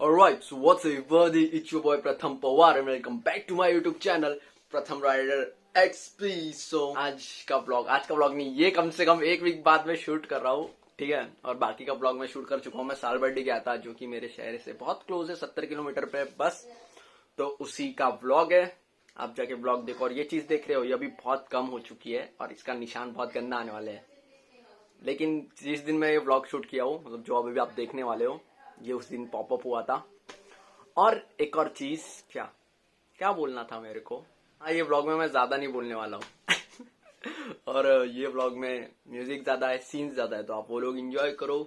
Alright, so what's up everybody, it's your boy Pratham Pawar and welcome back to my YouTube channel Pratham Riderxp। So आज का vlog नहीं, ये कम से कम एक week बाद में शूट कर रहा हूँ, ठीक है। और बाकी का व्लॉग मैं शूट कर चुका हूँ। मैं सालबर्डी गया था, जो कि मेरे शहर से बहुत क्लोज है, 70 किलोमीटर पे बस। तो उसी का व्लॉग है, आप जाके व्लॉग देखो। और ये चीज देख रहे हो, ये अभी बहुत कम हो चुकी है और इसका निशान बहुत गंदा आने वाले है। लेकिन जिस दिन मैं ये व्लॉग शूट किया हूँ, मतलब जो अभी आप देखने वाले हो, ये उस दिन पॉपअप हुआ था। और एक और चीज, क्या बोलना था मेरे को, हाँ, ये व्लॉग में मैं ज्यादा नहीं बोलने वाला हूँ। और ये व्लॉग में म्यूजिक ज्यादा है, सीन्स ज्यादा है, तो आप वो लोग एंजॉय करो।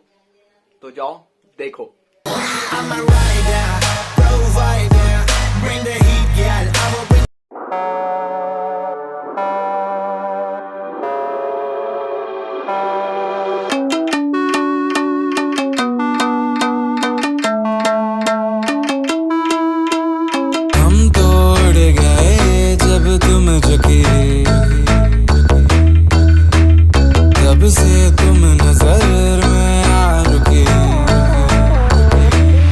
तो जाओ देखो। तब से तुम नजर में आ रुके,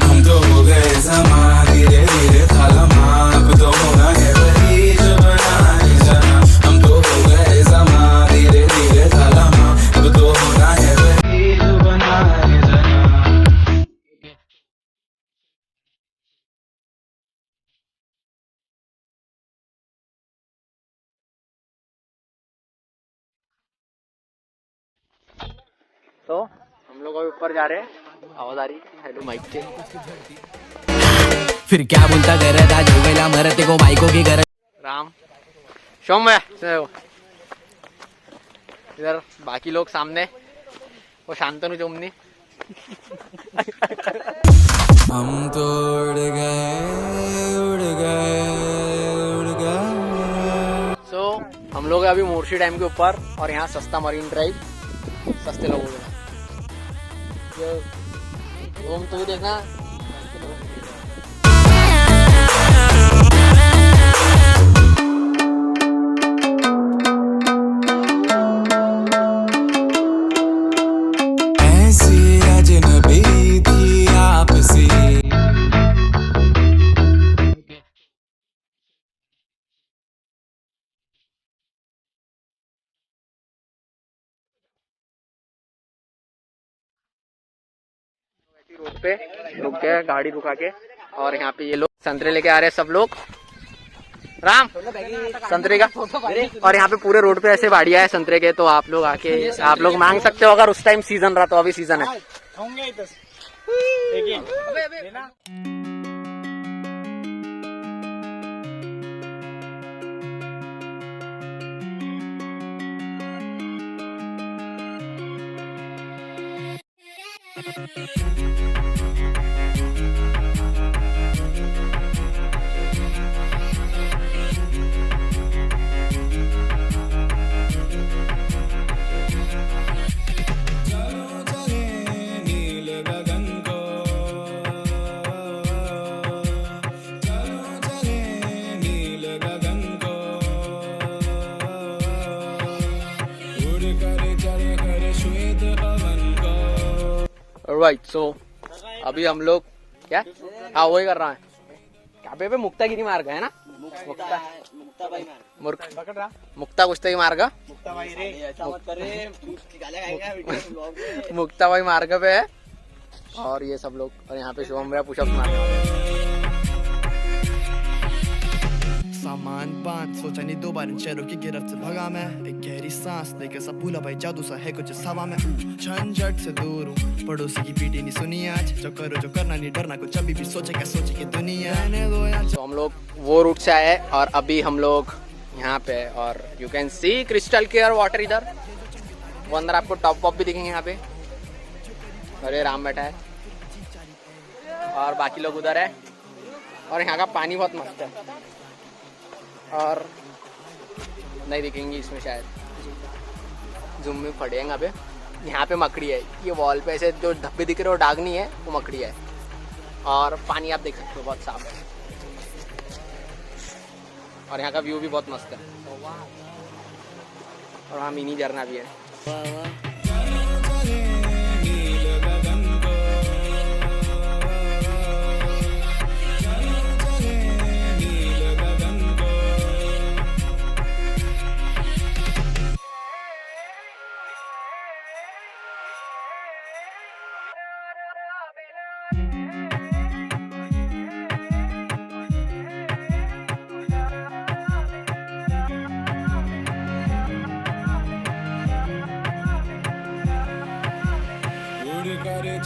हम तो हो गए समा धीरे धीरे थालमा, अब तो होना है वही जो बनाए जाना। हम तो हो गए समा धीरे धीरे थालमा, अब तो होना है वही जो बनाए जाना। तो हम लोग अभी ऊपर जा रहे हैं, आवाज आ रही है, हेलो माइक के। फिर क्या बोलता गरज आज हो गया मरते को माइको की गरज। राम शोम इधर बाकी लोग सामने, वो शांतनु चुमनी। हम तो उड़ गए उड़ गए उड़ गए। सो हम लोग अभी मोर्शी डैम के ऊपर, और यहाँ सस्ता मरीन ड्राइव, सस्ते लोगों में। ओम तो देखना, ऐसी अजनबी थी आपसी, रोड पे रुक गए गाड़ी रुका के। और यहाँ पे ये लोग संतरे लेके आ रहे हैं, सब लोग। राम संतरे का, और यहाँ पे पूरे रोड पे ऐसे बाड़िया है संतरे के, तो आप लोग आके आप लोग मांग सकते हो अगर उस टाइम सीजन रहा तो। अभी सीजन है। राइट, सो अभी हम लोग क्या, हाँ वही कर रहा है। क्या पे मुक्तागिरी मार्ग है ना, मुक्ता कुश्ती मार्ग, मुक्ता भाई मार्ग पे है। और ये सब लोग, और यहाँ पे शुभम भैया पुशअप मारने वाले। सामान बांध सोचा नहीं 2 बार इन शहरों की गिरफ्त से भगा मैं, एक गहरी सांस लेकर सब भूला भाई जादू सा है कुछ इस हवा में। झंझट से दूर हूँ, पड़ोसी की पीटी नहीं सुनी आज, जो करो जो करना नहीं डरना कुछ, अभी भी सोचे क्या सोचे की दुनिया। तो हम लोग वो रूट से आए और अभी हम लोग यहाँ पे, और you can see crystal clear water इधर। वो अंदर आपको टॉप वॉप भी दिखेंगे यहाँ पे। अरे राम बैठा है और बाकी लोग उधर है। और यहाँ का पानी बहुत मस्त है, और नहीं दिखेंगी इसमें शायद, जूम में पड़ेगा पे। यहाँ पे मकड़ी है, ये वॉल पे ऐसे जो धब्बे दिख रहे हो दाग नहीं है, वो मकड़ी है। और पानी आप देख सकते हो बहुत साफ है, और यहाँ का व्यू भी बहुत मस्त है। और वहाँ मिनी झरना भी है।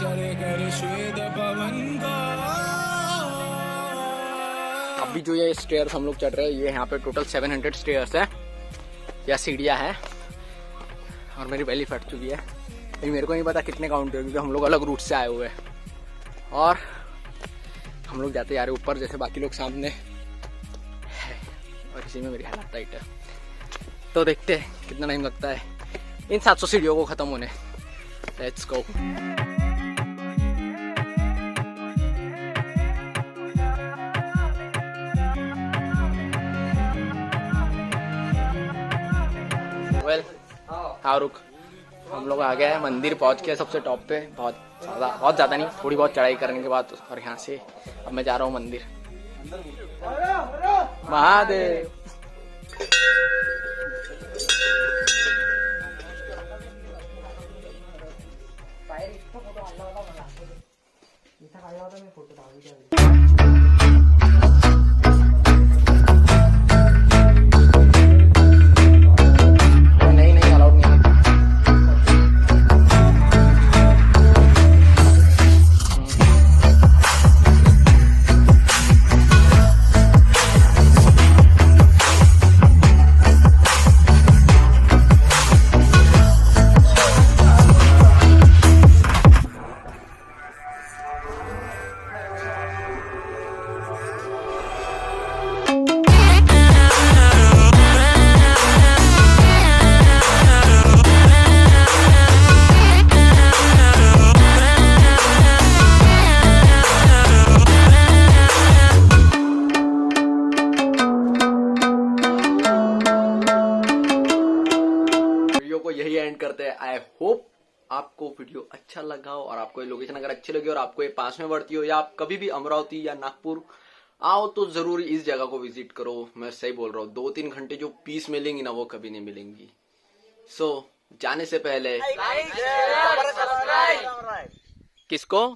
चले कर श्वेत पवन का। अभी जो ये स्टेयर्स हम लोग चढ़ रहे हैं, ये यहाँ पे टोटल 700 स्टेयर्स है या सीढ़ियाँ हैं, और मेरी बेली फट चुकी है। लेकिन मेरे को नहीं पता कितने काउंट हुए, क्योंकि हम लोग अलग रूट से आए हुए हैं और हम लोग जाते जा रहे ऊपर, जैसे बाकी लोग सामने है, और इसी में मेरी हालत टाइट है। तो देखते हैं कितना टाइम लगता है इन 700 सीढ़ियों को ख़त्म होने। Let's go. वेल हाँ रुक, हम लोग आ गए हैं, मंदिर पहुंच गए सबसे टॉप पे, बहुत ज़्यादा नहीं, थोड़ी बहुत चढ़ाई करने के बाद। और यहाँ से अब मैं जा रहा हूँ मंदिर। महादेव। यही एंड करते हैं। आई होप आपको वीडियो अच्छा लगा हो, और आपको ये लोकेशन अगर अच्छी लगी और आपको ये पास में पड़ती हो, या आप कभी भी अमरावती या नागपुर आओ तो जरूर इस जगह को विजिट करो। मैं सही बोल रहा हूँ, 2-3 घंटे जो पीस मिलेंगी ना वो कभी नहीं मिलेंगी। सो जाने से पहले किसको